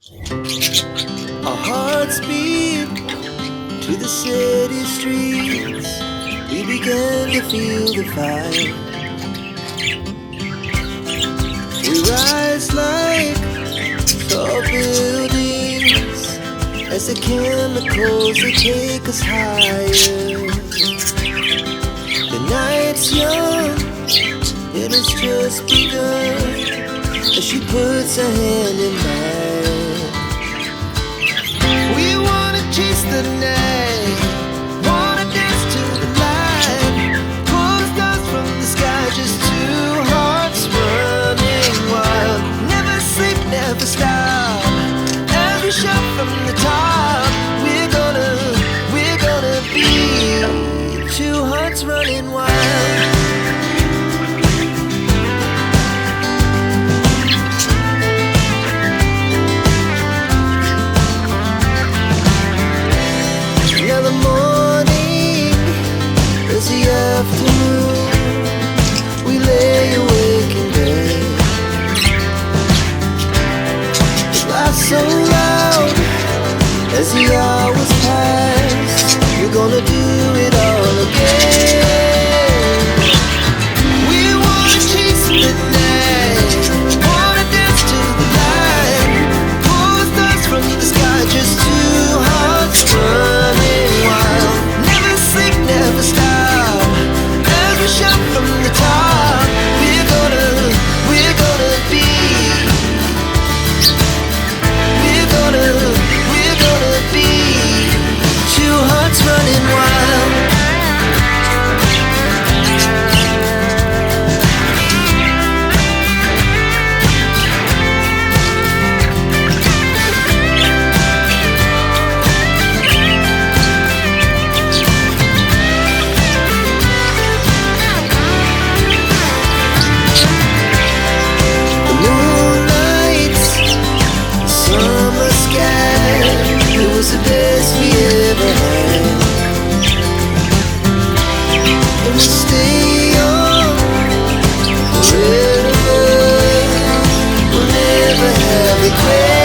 Our hearts beat to the city streets. We began to feel the fire. We rise like tall buildings as the chemicals they take us higher. The night's young, it has just begun as she puts her hand in mine. We wanna chase the night, wanna dance to the light, pull stars from the sky, just two hearts running wild. Never sleep, never stop, every shot from the top. We're gonna be two hearts running wild. Now the morning is the afternoon. We lay awake in bed. Laugh so loud as the hours pass. We're gonna do it all again. We wanna chase the night, wanna dance to the light, pull stars from the sky, just two hearts running wild. Never sleep, never stop, every shot from the top. We're gonna be, we're gonna be two hearts running wild. The moonlight, summer sky, it was the best we ever had. And we stay on forever, we'll never have regrets.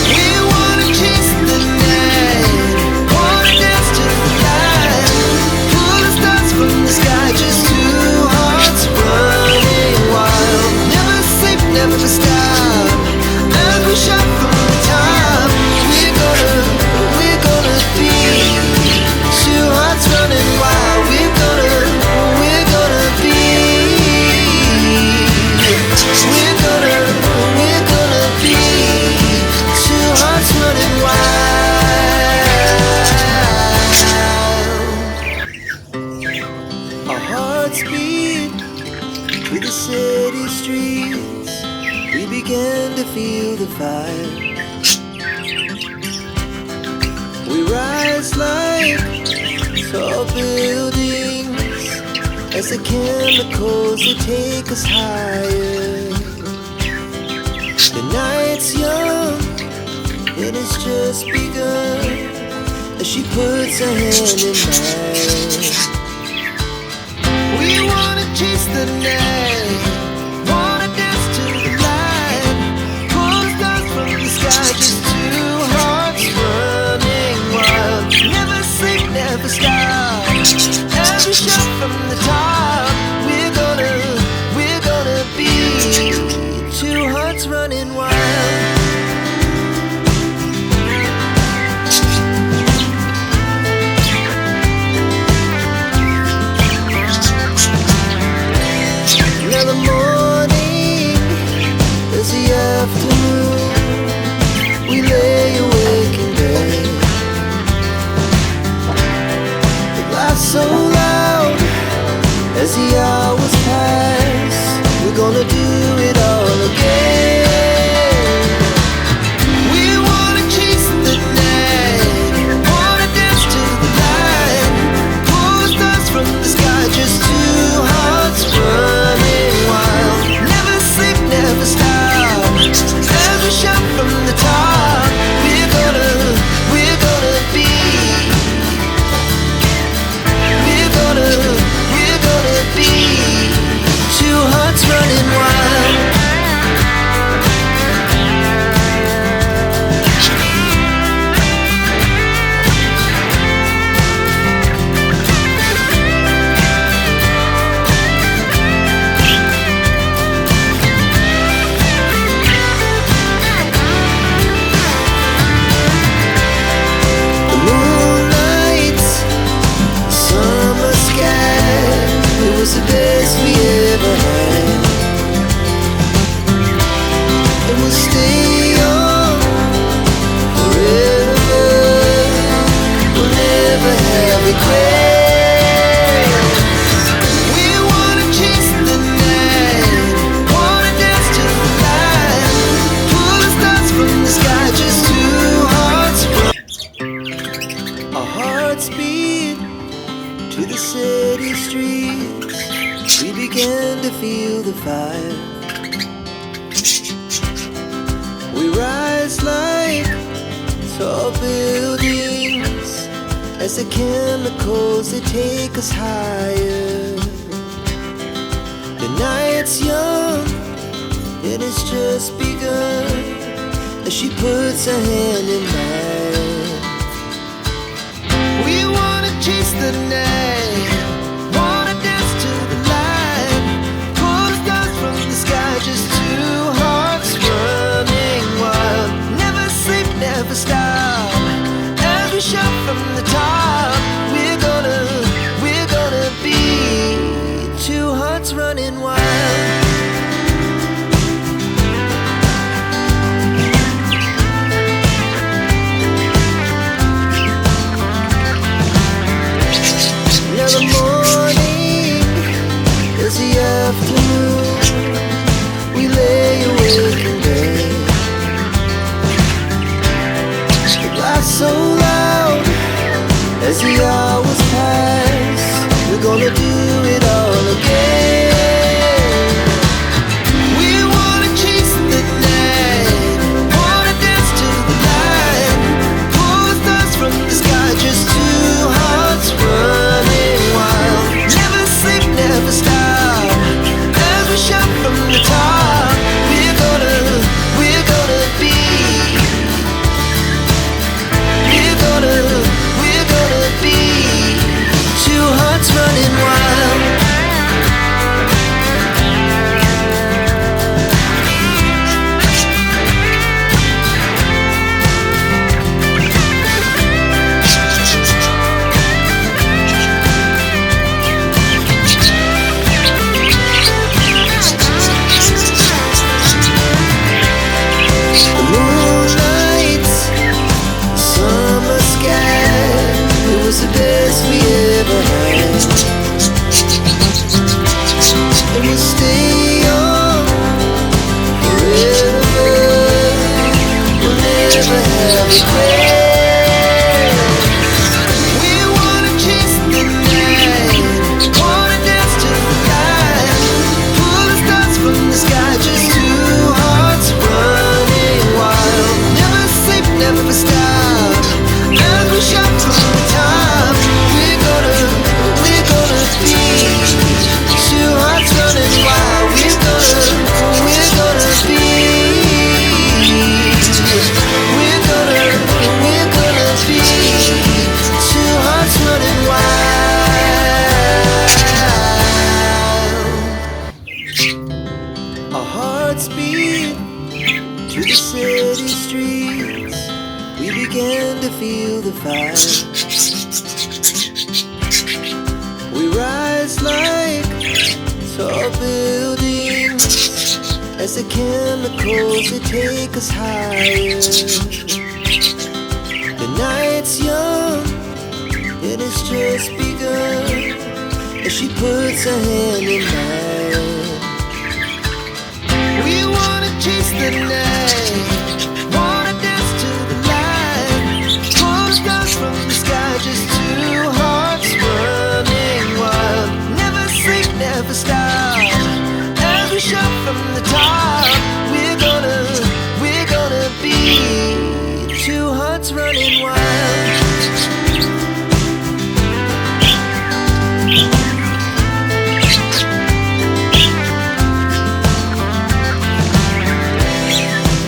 We wanna chase the night, wanna dance to the light, pull the stars from the sky, just two hearts running wild. Never sleep, never stop, as we shot from the top. We're gonna be two hearts running wild. We're gonna be, we're gonna be two hearts running wild. Our hearts beat through the city streets. We began to feel the fire. We rise like tall buildings as the chemicals they take us higher. The night's young, it has just begun as she puts her hand in mine. We wanna chase the night, wanna dance to the light, pull stars from the sky, just two hearts running wild. Never sleep, never stop, every shot from the top. We're gonna be two hearts running wild. Now the morning is the afternoon. We lay awake in bed. We laugh so loud as the hours pass. We're gonna do it all again. We wanna chase the night, wanna dance to the light, pull stars from the sky, just two hearts running wild. Never sleep, never stop, as feel the fire. We rise like tall buildings as the chemicals they take us higher. The night's young, it has just begun as she puts her hand in mine. We wanna chase the night, wanna dance to the light, pull the stars from the sky, just two hearts running wild. Never sleep, never stop, as we shout from the top. We're gonna be two hearts running wild. The morning is the afternoon. We lay awake in bed. The laughs so loud as the hours pass. We're gonna do it all again. We wanna chase the night, wanna dance to the light, pull the stars from the sky, just two hearts running wild. Never sleep, never stop, as we shout from the top. We're gonna be, we're gonna be two hearts running wild. The best we ever had, and we'll stay on forever. We'll never have regrets. We wanna chase the night, wanna dance to the light, pull the stars from the sky, just two hearts running wild. Never sleep, never stop, as we shout from the top. We're gonna be two hearts running wild. We're gonna be, we're gonna be two hearts running wild. Our hearts beat to the city streets. We began to feel the fire. We rise like tall buildings as the chemicals they take us higher. The night's young, it has just begun as she puts her hand in mine. We wanna chase the night,